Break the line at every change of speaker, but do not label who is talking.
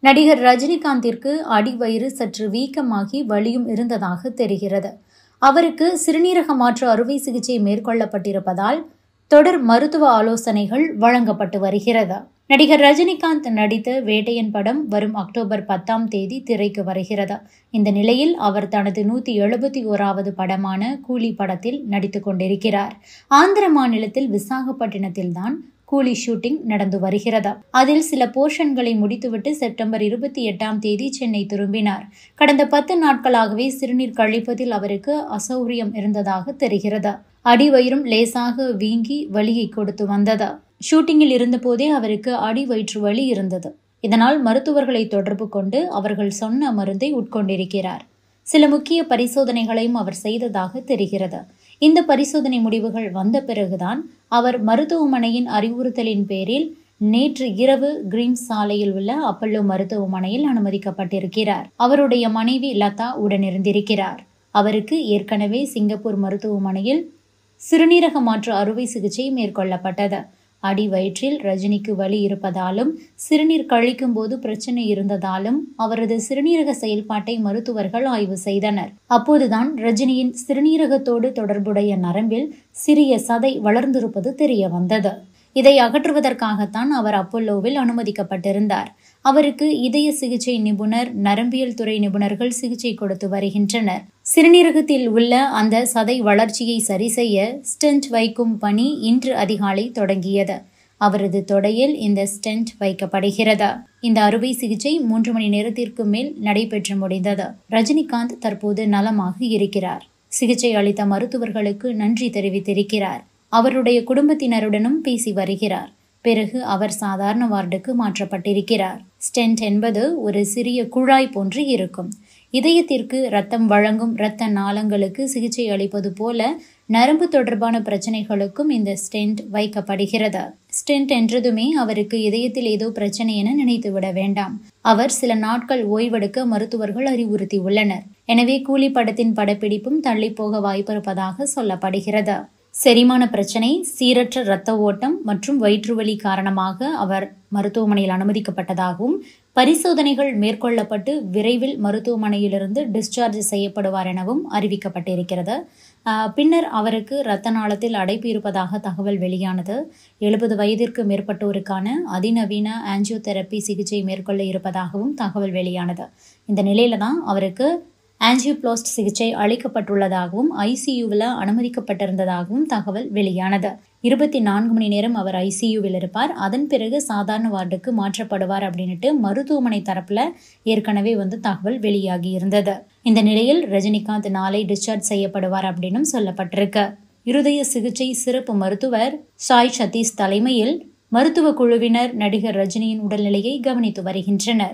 நடிகர் ரஜினிகாந்திற்கு அடிவயிறு சற்று வீக்கமாகி வலியும் இருந்ததாக தெரிகிறது. அவருக்கு சிறுநீரக மாற்று அறுவை சிகிச்சை மேற்கொள்ளப்பட்டிருப்பதால் தொடர் மருத்துவ ஆலோசனைகள் வழங்கப்பட்டு வருகிறது. நடிகர் ரஜினிகாந்த் நடித்த வேட்டையன் படம் வரும் அக்டோபர் 10ஆம் தேதி திரைக்கு வருகிறது. இந்த நிலையில் அவர் தனது 171வது படமான கூலி படத்தில் நடித்துக் கொண்டிருக்கிறார். ஆந்திர மாநிலத்தில் விசாகப்பட்டினத்தில்தான் கூலி ஷூட்டிங் நடந்து வருகிறது. அதில் சில போர்ஷன்களை முடித்துவிட்டு செப்டம்பர் 28ஆம் தேதி சென்னை திரும்பினார். கடந்த 10 நாட்களாகவே சிறுநீர் கழிப்பதில் அவருக்கு அசௌகரியம் இருந்ததாக தெரிகிறது. அடிவயிறும் லேசாக வீங்கி வலியை கொடுத்து வந்தது. ஷூட்டிங்கில் இருந்தபோதே அவருக்கு அடிவயிற்று வலி இருந்தது. இதனால் மருத்துவர்களை தொடர்பு கொண்டு அவர்கள் சொன்ன மருந்தை உட்கொண்டிருக்கிறார். சில முக்கிய பரிசோதனைகளையும் அவர் செய்ததாக தெரிகிறது. இந்த பரிசோதனை முடிவுகள் வந்த பிறகுதான் அவர் மருத்துவமனையின் அறிவுறுத்தலின் பேரில் நேற்று இரவு கிரீன்ஸ் சாலையில் உள்ள அப்பல்லோ மருத்துவமனையில் அனுமதிக்கப்பட்டிருக்கிறார். அவருடைய மனைவி லதா உடனிருந்திருக்கிறார். அவருக்கு ஏற்கனவே சிங்கப்பூர் மருத்துவமனையில் சிறுநீரக மாற்று அறுவை சிகிச்சை மேற்கொள்ளப்பட்டது. அடி வயிற்றில் ரஜினிக்கு வலி இருப்பதாலும் சிறுநீர் கழிக்கும் போது பிரச்சனை இருந்ததாலும் அவரது சிறுநீரக செயல்பாட்டை மருத்துவர்கள் ஆய்வு செய்தனர். அப்போதுதான் ரஜினியின் சிறுநீரகத்தோடு தொடர்புடைய நரம்பில் சிறிய சதை வளர்ந்திருப்பது தெரிய வந்தது. இதை அகற்றுவதற்காகத்தான் அவர் அப்பல்லோவில் அனுமதிக்கப்பட்டிருந்தார். அவருக்கு இதய சிகிச்சை நிபுணர், நரம்பியல் துறை நிபுணர்கள் சிகிச்சை கொடுத்து வருகின்றனர். சிறுநீரகத்தில் உள்ள அந்த சதை வளர்ச்சியை சரி செய்ய ஸ்டென்ட் வைக்கும் பணி இன்று அதிகாலை தொடங்கியது. அவரது தொடையில் இந்த ஸ்டென்ட் வைக்கப்படுகிறது. இந்த அறுவை சிகிச்சை 3 மணி நேரத்திற்கு மேல் நடைபெற்று முடிந்தது. ரஜினிகாந்த் தற்போது நலமாக இருக்கிறார். சிகிச்சை அளித்த மருத்துவர்களுக்கு நன்றி தெரிவித்திருக்கிறார். அவருடைய குடும்பத்தினருடனும் பேசி வருகிறார். பிறகு அவர் சாதாரண வார்டுக்கு மாற்றப்பட்டிருக்கிறார். ஸ்டென்ட் என்பது ஒரு சிறிய குழாய் போன்று இருக்கும். இதயத்திற்கு இரத்தம் வழங்கும் இரத்த நாளங்களுக்கு சிகிச்சை அளிப்பது போல நரம்பு தொடர்பான பிரச்சனைகளுக்கும் இந்த ஸ்டென்ட் வைக்கப்படுகிறது. ஸ்டென்ட் என்றதுமே அவருக்கு இதயத்தில் ஏதோ பிரச்சனை என நினைத்துவிட வேண்டாம். அவர் சில நாட்கள் ஓய்வெடுக்க மருத்துவர்கள் அறிவுறுத்தி உள்ளனர். எனவே கூலி படத்தின் படப்பிடிப்பும் தள்ளி போக வாய்ப்பிருப்பதாக சொல்லப்படுகிறது. செரிமான பிரச்சனை, சீரற்ற இரத்த ஓட்டம் மற்றும் வயிற்றுவலி காரணமாக அவர் மருத்துவமனையில் அனுமதிக்கப்பட்டதாகவும் பரிசோதனைகள் மேற்கொள்ளப்பட்டு விரைவில் மருத்துவமனையிலிருந்து டிஸ்சார்ஜ் செய்யப்படுவார் எனவும் அறிவிக்கப்பட்டிருக்கிறது. பின்னர் அவருக்கு இரத்த நாளத்தில் அடைப்பு இருப்பதாக தகவல் வெளியானது. 70 வயதிற்கு மேற்பட்டோருக்கான அதிநவீன ஆஞ்சியோதெரப்பி சிகிச்சை மேற்கொள்ள இருப்பதாகவும் தகவல் வெளியானது. இந்த நிலையில தான் அவருக்கு ஆஞ்சியோபிளாஸ்டி சிகிச்சை அளிக்கப்பட்டுள்ளதாகவும் ஐசியூவில் அனுமதிக்கப்பட்டிருந்ததாகவும் தகவல் வெளியானது. 24 மணி நேரம் அவர் ஐசியூவில் இருப்பார். அதன் பிறகு சாதாரண வார்டுக்கு மாற்றப்படுவார் அப்படின்ட்டு மருத்துவமனை தரப்புல ஏற்கனவே தகவல் வெளியாகி இருந்தது. இந்த நிலையில் ரஜினிகாந்த் நாளை டிஸ்சார்ஜ் செய்யப்படுவார் அப்படின்னு சொல்லப்பட்டிருக்கு. இருதய சிகிச்சை சிறப்பு மருத்துவர் சாய் சதீஷ் தலைமையில் மருத்துவ குழுவினர் நடிகர் ரஜினியின் உடல்நிலையை கவனித்து வருகின்றனர்.